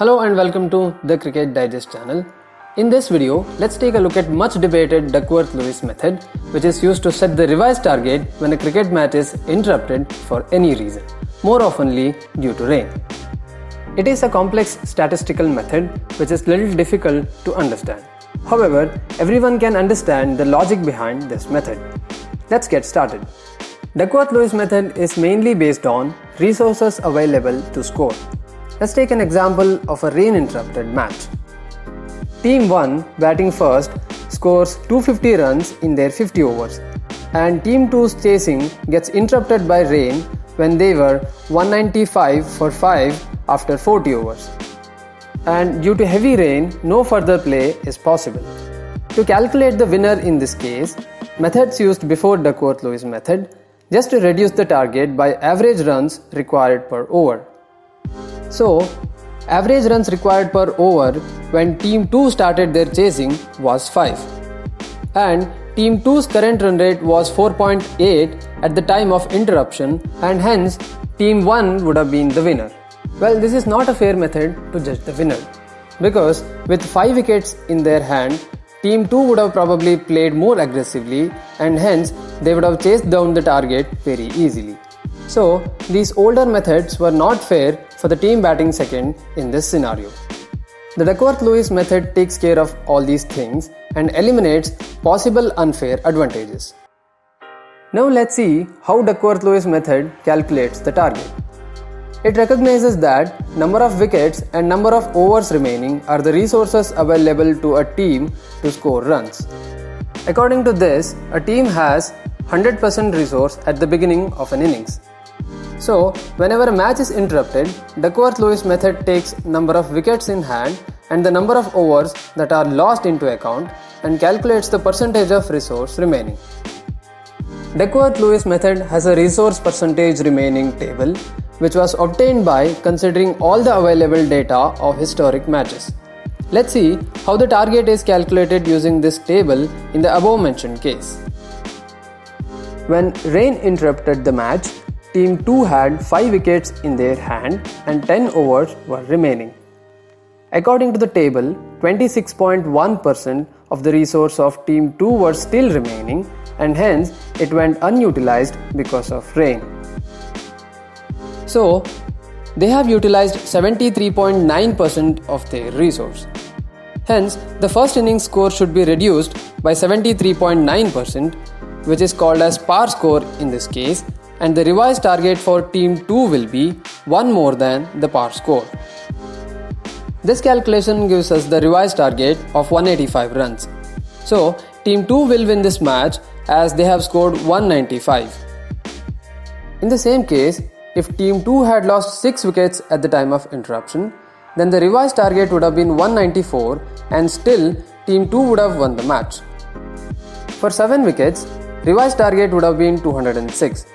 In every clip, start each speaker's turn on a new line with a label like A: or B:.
A: Hello and welcome to the Cricket Digest channel. In this video, let's take a look at much debated Duckworth-Lewis method, which is used to set the revised target when a cricket match is interrupted for any reason, more oftenly due to rain. It is a complex statistical method which is little difficult to understand. However, everyone can understand the logic behind this method. Let's get started. Duckworth-Lewis method is mainly based on resources available to score. Let's take an example of a rain-interrupted match. Team 1 batting first scores 250 runs in their 50 overs and Team 2's chasing gets interrupted by rain when they were 195 for 5 after 40 overs. And due to heavy rain, no further play is possible. To calculate the winner in this case, methods used before Duckworth-Lewis method just to reduce the target by average runs required per over. So, average runs required per over when Team 2 started their chasing was 5. And Team 2's current run rate was 4.8 at the time of interruption, and hence Team 1 would have been the winner. Well, this is not a fair method to judge the winner, because with 5 wickets in their hand, Team 2 would have probably played more aggressively and hence they would have chased down the target very easily. So, these older methods were not fair for the team batting second in this scenario. The Duckworth-Lewis method takes care of all these things and eliminates possible unfair advantages. Now let's see how Duckworth-Lewis method calculates the target. It recognizes that number of wickets and number of overs remaining are the resources available to a team to score runs. According to this, a team has 100% resource at the beginning of an innings. So, whenever a match is interrupted, Duckworth-Lewis method takes number of wickets in hand and the number of overs that are lost into account and calculates the percentage of resource remaining. Duckworth-Lewis method has a resource percentage remaining table which was obtained by considering all the available data of historic matches. Let's see how the target is calculated using this table in the above mentioned case. When rain interrupted the match, Team 2 had 5 wickets in their hand and 10 overs were remaining. According to the table, 26.1% of the resource of Team 2 were still remaining and hence it went unutilized because of rain. So, they have utilized 73.9% of their resource. Hence, the first innings score should be reduced by 73.9%, which is called as par score in this case, and the revised target for Team 2 will be 1 more than the par score. This calculation gives us the revised target of 185 runs. So, Team 2 will win this match as they have scored 195. In the same case, if Team 2 had lost 6 wickets at the time of interruption, then the revised target would have been 194 and still Team 2 would have won the match. For 7 wickets, revised target would have been 206.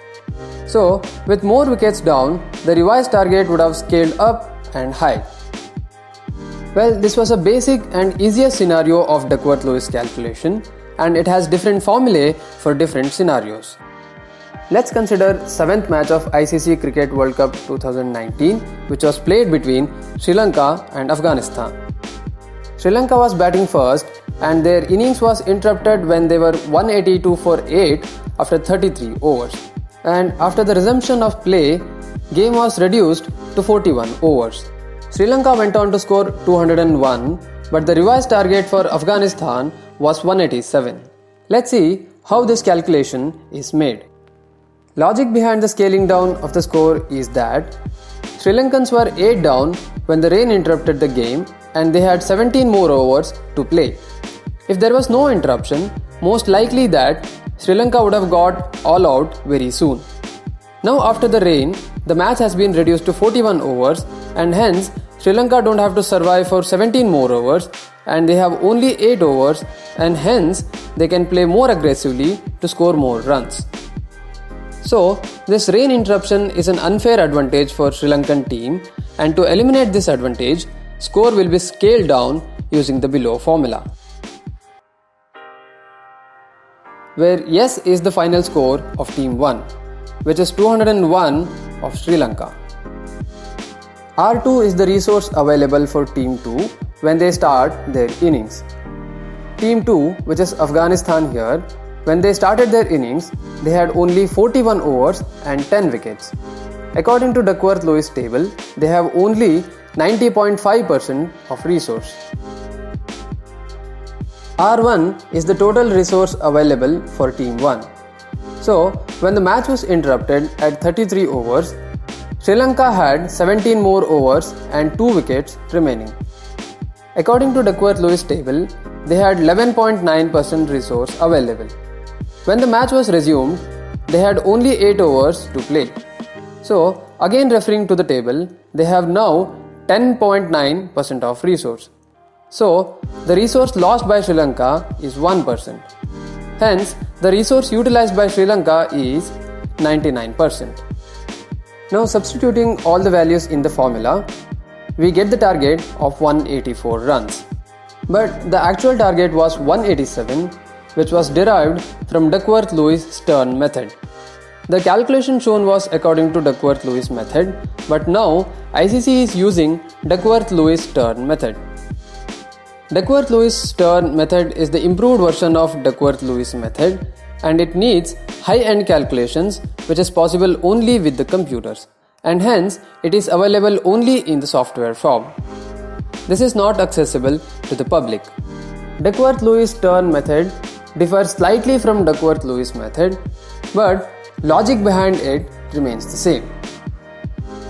A: So, with more wickets down, the revised target would have scaled up and high. Well, this was a basic and easiest scenario of Duckworth-Lewis calculation, and it has different formulae for different scenarios. Let's consider 7th match of ICC Cricket World Cup 2019, which was played between Sri Lanka and Afghanistan. Sri Lanka was batting first and their innings was interrupted when they were 182 for 8 after 33 overs. And after the resumption of play, game was reduced to 41 overs. Sri Lanka went on to score 201, but the revised target for Afghanistan was 187. Let's see how this calculation is made. Logic behind the scaling down of the score is that Sri Lankans were 8 down when the rain interrupted the game and they had 17 more overs to play. If there was no interruption, most likely that Sri Lanka would have got all out very soon. Now after the rain, the match has been reduced to 41 overs and hence Sri Lanka don't have to survive for 17 more overs and they have only 8 overs and hence they can play more aggressively to score more runs. So, this rain interruption is an unfair advantage for Sri Lankan team, and to eliminate this advantage, score will be scaled down using the below formula, where yes is the final score of Team 1, which is 201 of Sri Lanka. R2 is the resource available for Team 2 when they start their innings. Team 2, which is Afghanistan here, when they started their innings, they had only 41 overs and 10 wickets. According to Duckworth-Lewis table, they have only 90.5% of resource. R1 is the total resource available for Team 1. So, when the match was interrupted at 33 overs, Sri Lanka had 17 more overs and 2 wickets remaining. According to Duckworth-Lewis table, they had 11.9% resource available. When the match was resumed, they had only 8 overs to play. So, again referring to the table, they have now 10.9% of resource. So, the resource lost by Sri Lanka is 1%. Hence, the resource utilized by Sri Lanka is 99%. Now, substituting all the values in the formula, we get the target of 184 runs. But the actual target was 187, which was derived from Duckworth-Lewis Stern method. The calculation shown was according to Duckworth-Lewis method, but now ICC is using Duckworth-Lewis Stern method. Duckworth-Lewis Stern method is the improved version of Duckworth-Lewis method, and it needs high-end calculations which is possible only with the computers, and hence it is available only in the software form. This is not accessible to the public. Duckworth-Lewis Stern method differs slightly from Duckworth-Lewis method, but logic behind it remains the same.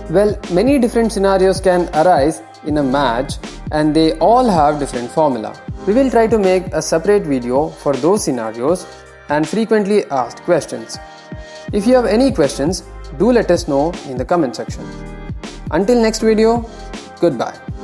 A: Well, many different scenarios can arise in a match and they all have different formula. We will try to make a separate video for those scenarios and frequently asked questions. If you have any questions, do let us know in the comment section. Until next video, goodbye.